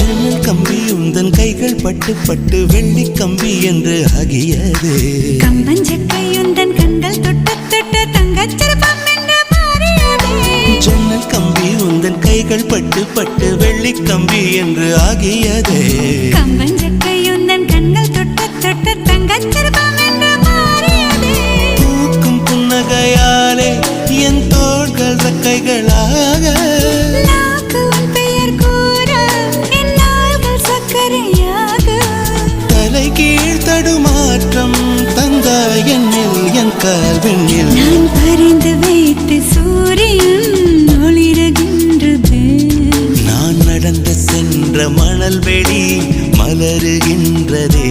ஜன்னல் கம்பி உந்தன் கைகள் பட்டு பட்டு வெள்ளி கம்பி என்று ஆகியது. கம்பஞ்சக்கை உந்தன் கண்கள் தொட்டு தொட்டு தங்கச்சிற்பம் என்று மாறியது. ஜன்னல் கம்பி உந்தன் கைகள் பட்டு பட்டு வெள்ளி கம்பி என்று ஆகியது. கம்பஞ்சக்கை உந்தன் கண்கள் தொட்டு தொட்டு தங்கச்சிற்பம் என்று மாறியது. பூக்கும் புன்னகையாலே என் தோள்கள் ரெக்கைகளாக தடுமாற்றம் தந்தாய் என்னில் என் கால்வெண்ணில். நான் பறிந்து வைத்து சூரியன் ஒளிருகின்றது. நான் நடந்து சென்ற மணல் வெளி மலருகின்றதே.